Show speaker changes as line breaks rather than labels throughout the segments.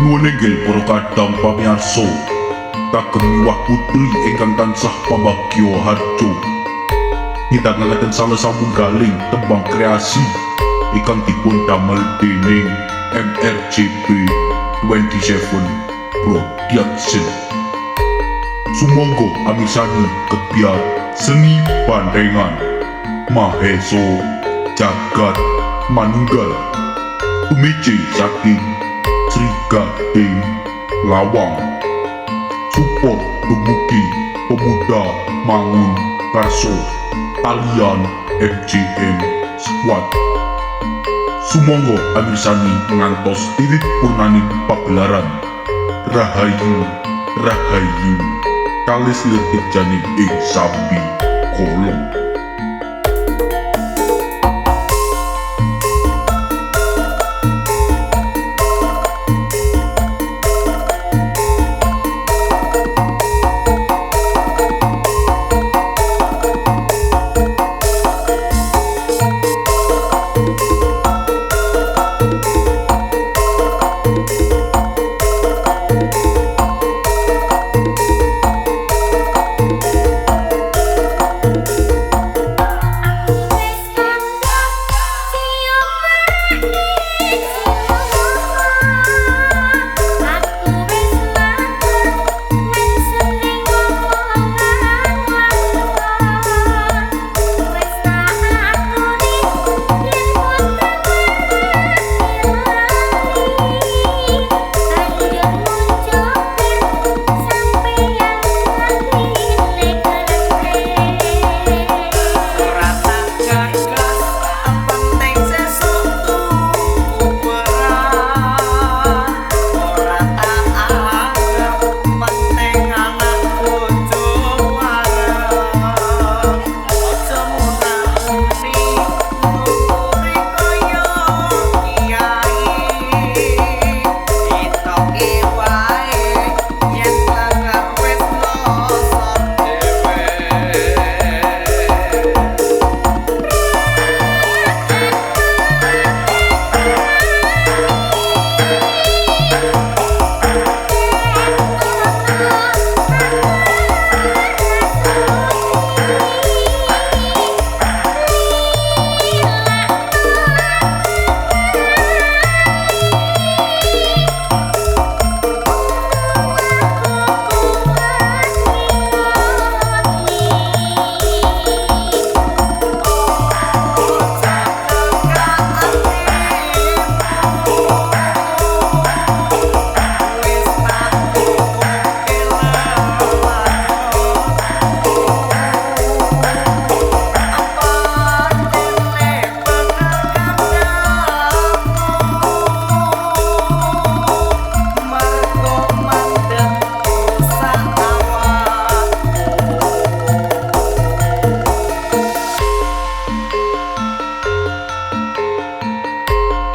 Nuwun inggil para kadang pamirsa, kagem miwah putri ingkang tansah pambagya harjo. Ngidangake salah satunggaling tembang kreasi ingkang dipun damel déning MRJB 27 Production. Sumangga amisani kebiar seni bandengan Maheso Jagat Manunggal tumiji saking Sri Gading Lawang. Support dumugi pemuda Mangun Karso kaliyan MGM Squad. Sumangga amisani ngantos titik purnaning pagelaran. Rahayu Rahayu kalis lir janing ing sambi kolong.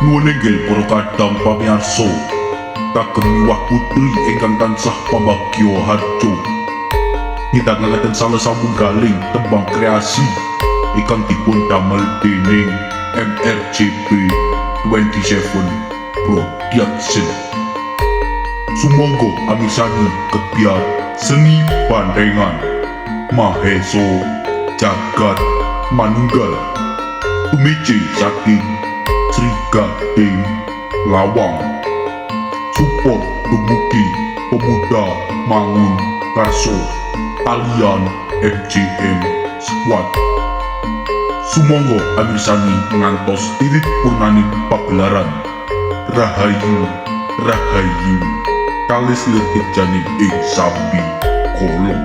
Nuwun inggil para kadang pamirsa, kagem miwah putri ingkang tansah pambagya harjo. Ngidangake salah satunggaling tembang kreasi ingkang dipun damel déning MRJB 27 Production. Sumangga amisani kebiar seni bandengan Maheso Jagat Manunggal tumiji saking Sri Gading Lawang. Support dumugi pemuda Mangun Karso kaliyan MGM Squad. Sumangga amisani ngantos titik purnaning pagelaran. Rahayu Rahayu kalis lir janing ing sambi kolong.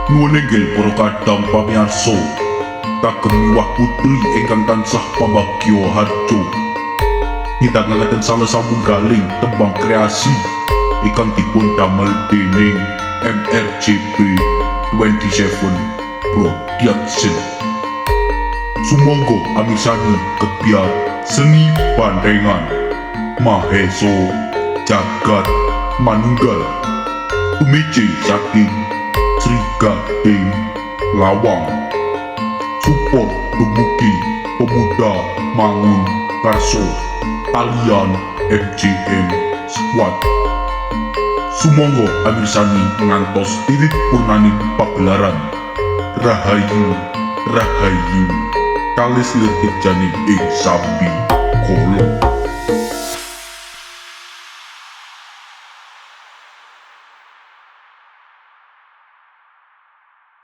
Nuwun inggil para kadang pamirsa kagem miwah putri ingkang tansah pambagya harjo midhangetaken salah satunggaling tembang kreasi ingkang dipun damel déning MRJB 27 Production. Sumangga amisani kebiar seni bandengan Maheso Jagat Manunggal tumiji saking Sri Gading Lawang support dumugi pemuda Mangun Karso kalian MJM Squad. Sumangga amirsani ngantos titik purnaning pagelaran Rahayu Rahayu kalis lir janing ing Sambi Kolong.